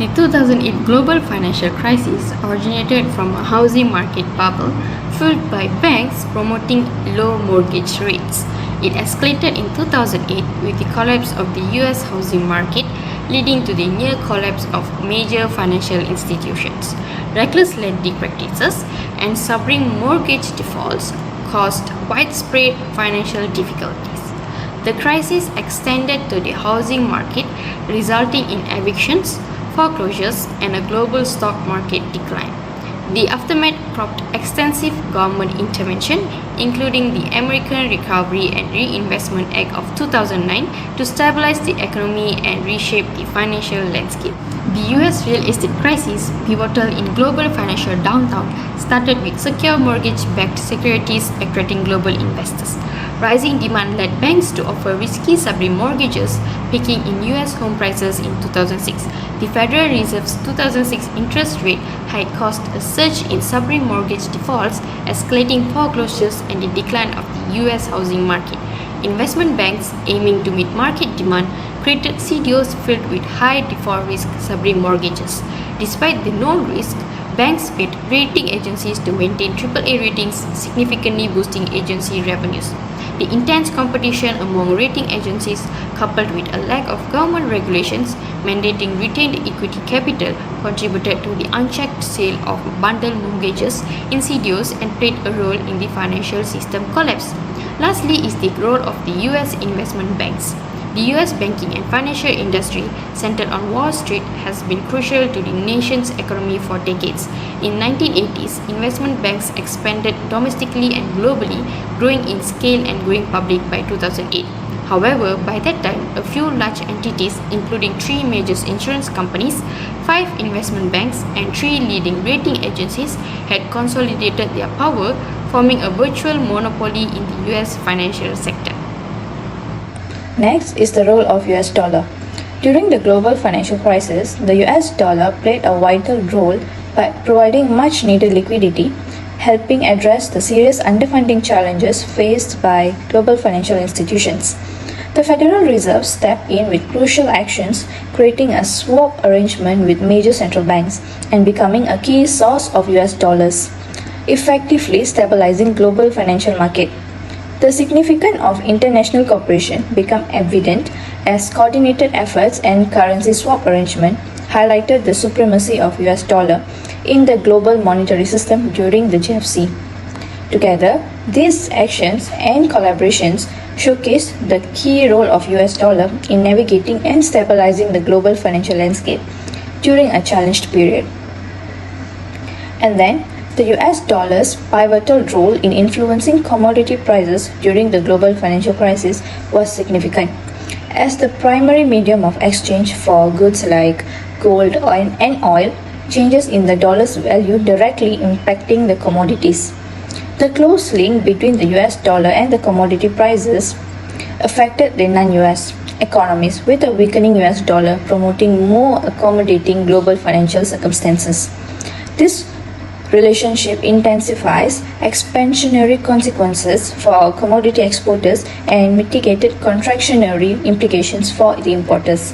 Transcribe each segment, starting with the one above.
The 2008 global financial crisis originated from a housing market bubble fueled by banks promoting low mortgage rates. It escalated in 2008 with the collapse of the US housing market, leading to the near collapse of major financial institutions. Reckless lending practices and subprime mortgage defaults caused widespread financial difficulties. The crisis extended to the housing market, resulting in evictions, foreclosures, and a global stock market decline. The aftermath prompted extensive government intervention, including the American Recovery and Reinvestment Act of 2009, to stabilize the economy and reshape the financial landscape. The US real estate crisis, pivotal in global financial downturn, started with secure mortgage-backed securities attracting global investors. Rising demand led banks to offer risky subprime mortgages, peaking in US home prices in 2006. The Federal Reserve's 2006 interest rate hike caused a surge in subprime mortgage defaults, escalating foreclosures and the decline of the US housing market. Investment banks, aiming to meet market demand, created CDOs filled with high default risk subprime mortgages. Despite the known risk, banks paid rating agencies to maintain AAA ratings, significantly boosting agency revenues. The intense competition among rating agencies, coupled with a lack of government regulations mandating retained equity capital, contributed to the unchecked sale of bundled mortgages in CDOs and played a role in the financial system collapse. Lastly is the role of the US investment banks. The US banking and financial industry, centered on Wall Street, has been crucial to the nation's economy for decades. In 1980s, investment banks expanded domestically and globally, growing in scale and going public by 2008. However, by that time, a few large entities, including 3 major insurance companies, 5 investment banks, and 3 leading rating agencies, had consolidated their power, forming a virtual monopoly in the US financial sector. Next is the role of US dollar. During the global financial crisis, the US dollar played a vital role by providing much needed liquidity, helping address the serious underfunding challenges faced by global financial institutions. The Federal Reserve stepped in with crucial actions, creating a swap arrangement with major central banks and becoming a key source of US dollars, effectively stabilizing global financial market. The significance of international cooperation became evident as coordinated efforts and currency swap arrangement highlighted the supremacy of US dollar in the global monetary system during the GFC. Together, these actions and collaborations showcase the key role of US dollar in navigating and stabilizing the global financial landscape during a challenged period. And then, the US dollar's pivotal role in influencing commodity prices during the global financial crisis was significant. As the primary medium of exchange for goods like gold and oil, changes in the dollar's value directly impacting the commodities. The close link between the US dollar and the commodity prices affected the non-US economies, with a weakening US dollar promoting more accommodating global financial circumstances. This relationship intensifies expansionary consequences for commodity exporters and mitigated contractionary implications for the importers.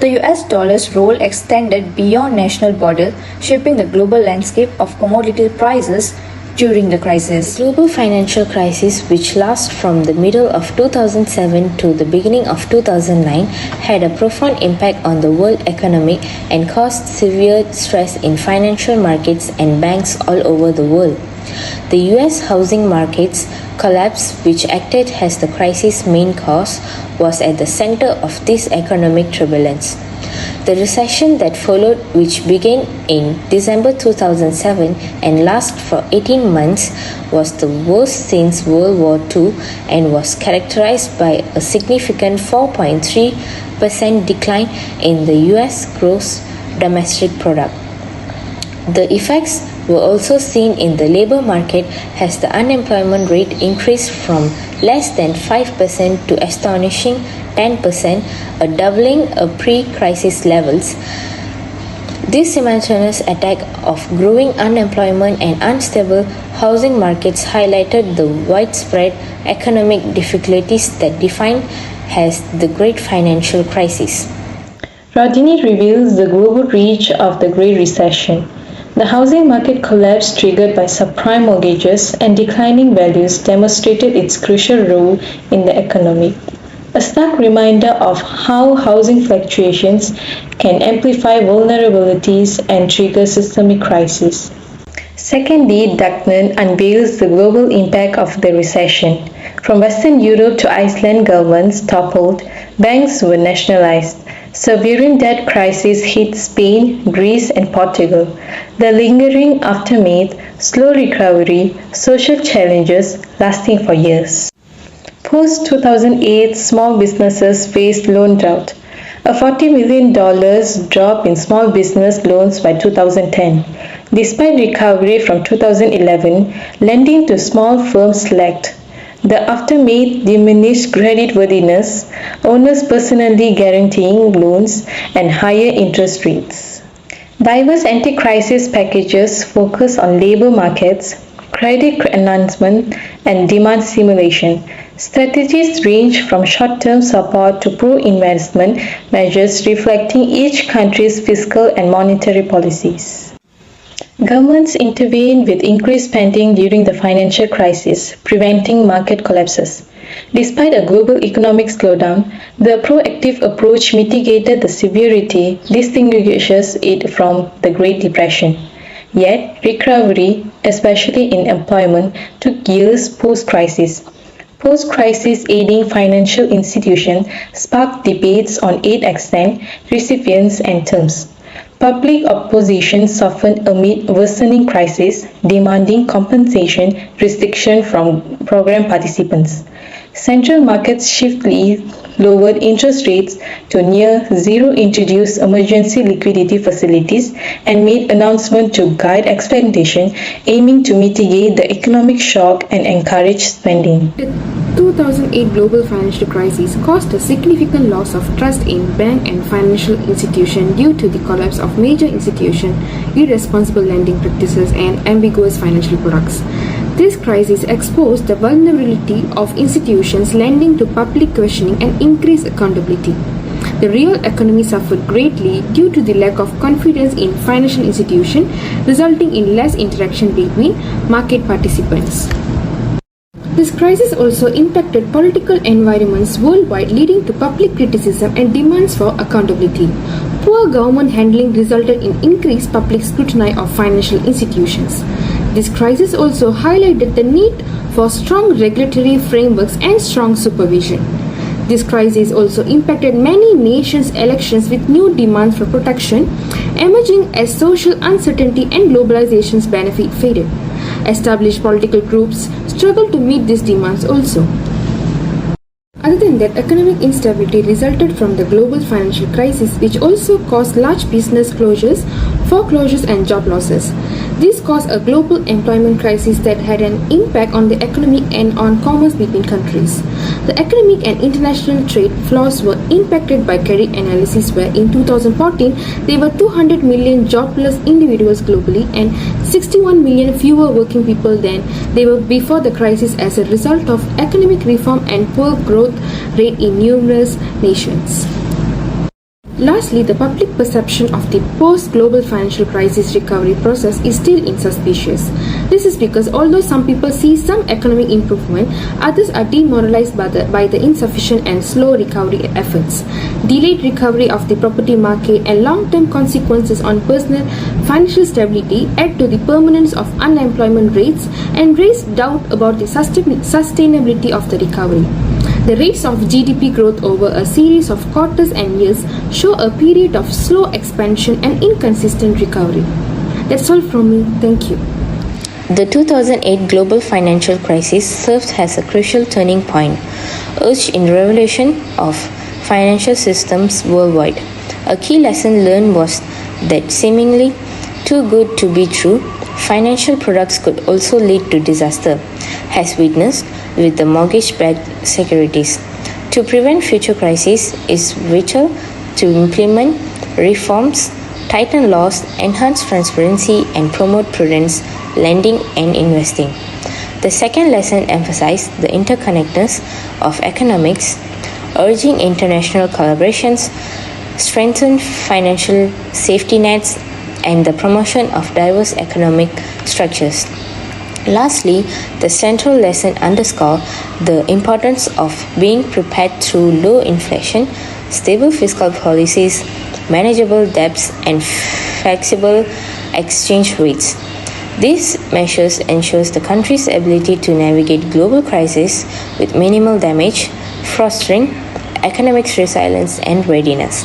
The US dollar's role extended beyond national borders, shaping the global landscape of commodity prices during the crisis. The global financial crisis, which lasted from the middle of 2007 to the beginning of 2009, had a profound impact on the world economy and caused severe stress in financial markets and banks all over the world. The US housing market's collapse, which acted as the crisis' main cause, was at the center of this economic turbulence. The recession that followed, which began in December 2007 and lasted for 18 months, was the worst since World War II and was characterized by a significant 4.3% decline in the US gross domestic product. The effects were also seen in the labor market as the unemployment rate increased from less than 5% to astonishing 10%, a doubling of pre-crisis levels. This simultaneous attack of growing unemployment and unstable housing markets highlighted the widespread economic difficulties that defined as the Great Financial Crisis. Rajini reveals the global reach of the Great Recession. The housing market collapse triggered by subprime mortgages and declining values demonstrated its crucial role in the economy. A stark reminder of how housing fluctuations can amplify vulnerabilities and trigger systemic crises. Secondly, Duckman unveils the global impact of the recession. From Western Europe to Iceland, governments toppled, banks were nationalized. Sovereign debt crisis hit Spain, Greece, and Portugal. The lingering aftermath, slow recovery, social challenges lasting for years. Post-2008, small businesses faced loan drought. A $40 million drop in small business loans by 2010. Despite recovery from 2011, lending to small firms lagged. The aftermath diminished creditworthiness, owners personally guaranteeing loans, and higher interest rates. Diverse anti-crisis packages focus on labor markets, credit enhancement, and demand stimulation. Strategies range from short-term support to pro-investment measures reflecting each country's fiscal and monetary policies. Governments intervened with increased spending during the financial crisis, preventing market collapses. Despite a global economic slowdown, the proactive approach mitigated the severity, distinguishes it from the Great Depression. Yet, recovery, especially in employment, took years post-crisis. Post-crisis aiding financial institutions sparked debates on aid extent, recipients, and terms. Public opposition softened amid worsening crisis, demanding compensation restriction from program participants. Central markets swiftly lowered interest rates to near zero, introduced emergency liquidity facilities, and made announcements to guide expectation, aiming to mitigate the economic shock and encourage spending. The 2008 global financial crisis caused a significant loss of trust in bank and financial institutions due to the collapse of major institutions, irresponsible lending practices, and ambiguous financial products. This crisis exposed the vulnerability of institutions lending to public questioning and increased accountability. The real economy suffered greatly due to the lack of confidence in financial institutions, resulting in less interaction between market participants. This crisis also impacted political environments worldwide, leading to public criticism and demands for accountability. Poor government handling resulted in increased public scrutiny of financial institutions. This crisis also highlighted the need for strong regulatory frameworks and strong supervision. This crisis also impacted many nations' elections with new demands for protection, emerging as social uncertainty and globalization's benefit faded. Established political groups struggled to meet these demands also. Other than that, economic instability resulted from the global financial crisis, which also caused large business closures, foreclosures, and job losses. This caused a global employment crisis that had an impact on the economy and on commerce between countries. The economic and international trade flows were impacted by credit analysis, where in 2014 there were 200 million jobless individuals globally and 61 million fewer working people than they were before the crisis as a result of economic reform and poor growth rate in numerous nations. Lastly, the public perception of the post-global financial crisis recovery process is still insuspicious. This is because although some people see some economic improvement, others are demoralized by the insufficient and slow recovery efforts. Delayed recovery of the property market and long-term consequences on personal financial stability add to the permanence of unemployment rates and raise doubt about the sustainability of the recovery. The rates of GDP growth over a series of quarters and years show a period of slow expansion and inconsistent recovery. That's all from me. Thank you. The 2008 global financial crisis served as a crucial turning point, urged in revolution of financial systems worldwide. A key lesson learned was that seemingly too good to be true, financial products could also lead to disaster, as witnessed with the mortgage-backed securities. To prevent future crises, it is vital to implement reforms, tighten laws, enhance transparency, and promote prudent lending and investing. The second lesson emphasized the interconnectedness of economics, urging international collaborations, strengthen financial safety nets, and the promotion of diverse economic structures. Lastly, the central lesson underscores the importance of being prepared through low inflation, stable fiscal policies, manageable debts, and flexible exchange rates. These measures ensures the country's ability to navigate global crises with minimal damage, fostering economic resilience and readiness.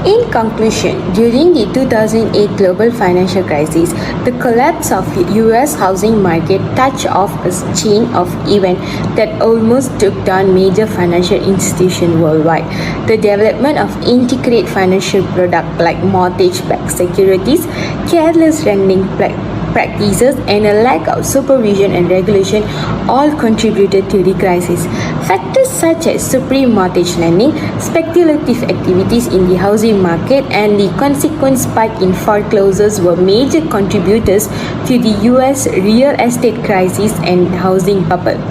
In conclusion, during the 2008 global financial crisis, the collapse of the US housing market touched off a chain of events that almost took down major financial institutions worldwide. The development of integrated financial products like mortgage-backed securities, careless lending practices, and a lack of supervision and regulation all contributed to the crisis. Factors such as supreme mortgage lending, speculative activities in the housing market, and the consequent spike in foreclosures were major contributors to the US real estate crisis and housing bubble.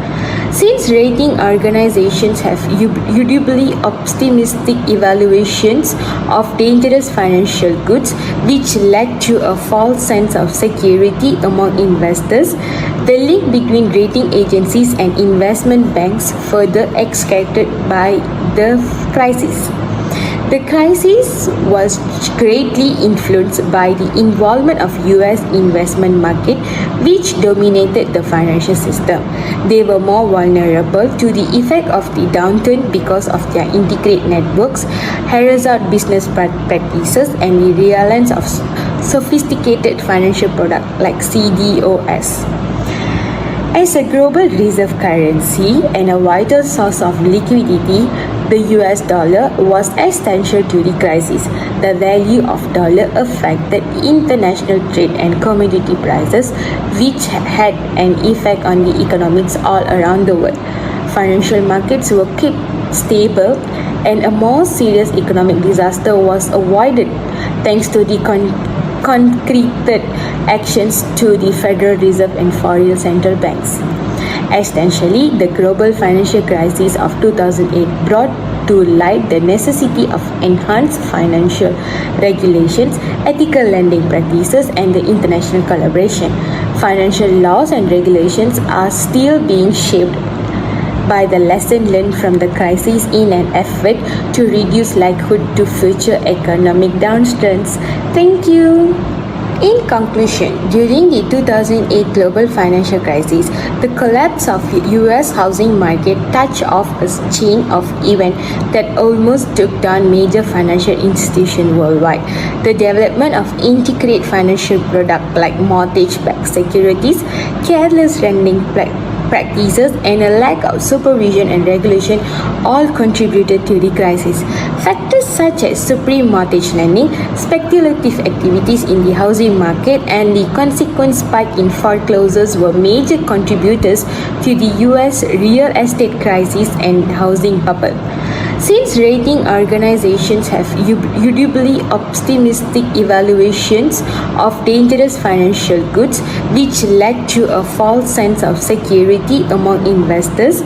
Since rating organizations have udibly optimistic evaluations of dangerous financial goods, which led to a false sense of security among investors, the link between rating agencies and investment banks further escalated by the crisis. The crisis was greatly influenced by the involvement of US investment market, which dominated the financial system. They were more vulnerable to the effect of the downturn because of their integrated networks, haphazard business practices, and the reliance of sophisticated financial products like CDOs. As a global reserve currency and a vital source of liquidity, the US dollar was essential to the crisis. The value of dollar affected international trade and commodity prices, which had an effect on the economics all around the world. Financial markets were kept stable, and a more serious economic disaster was avoided thanks to the concreted actions to the Federal Reserve and foreign central banks. Essentially, the global financial crisis of 2008 brought to light the necessity of enhanced financial regulations, ethical lending practices, and the international collaboration. Financial laws and regulations are still being shaped by the lesson learned from the crisis in an effort to reduce likelihood to future economic downturns. Thank you. In conclusion, during the 2008 global financial crisis, the collapse of the US housing market touched off a chain of events that almost took down major financial institutions worldwide. The development of integrated financial products like mortgage-backed securities, careless lending practices, and a lack of supervision and regulation all contributed to the crisis. Factors such as supreme mortgage lending, speculative activities in the housing market, and the consequent spike in foreclosures were major contributors to the US real estate crisis and housing bubble. Since rating organizations have udibly optimistic evaluations of dangerous financial goods, which led to a false sense of security among investors,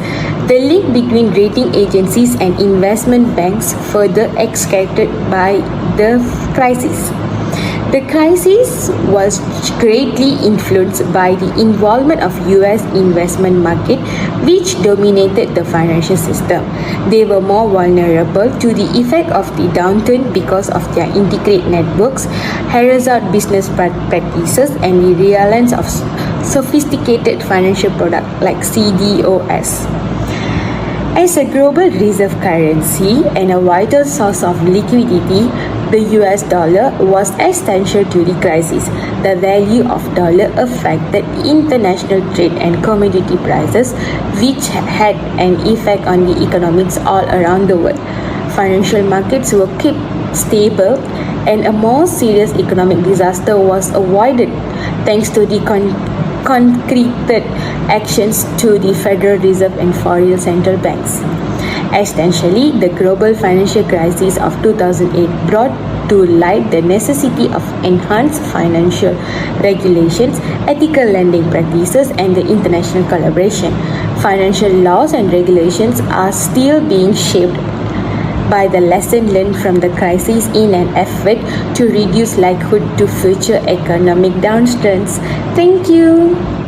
the link between rating agencies and investment banks further escalated by the crisis. The crisis was greatly influenced by the involvement of US investment market, which dominated the financial system. They were more vulnerable to the effect of the downturn because of their integrated networks, haphazard business practices, and the reliance of sophisticated financial products like CDOs. As a global reserve currency and a vital source of liquidity, the US dollar was essential to the crisis. The value of dollar affected international trade and commodity prices, which had an effect on the economics all around the world. Financial markets were kept stable, and a more serious economic disaster was avoided thanks to the concreted actions to the Federal Reserve and foreign central banks. Essentially, the global financial crisis of 2008 brought to light the necessity of enhanced financial regulations, ethical lending practices, and the international collaboration. Financial laws and regulations are still being shaped by the lesson learned from the crisis in an effort to reduce likelihood to future economic downturns. Thank you.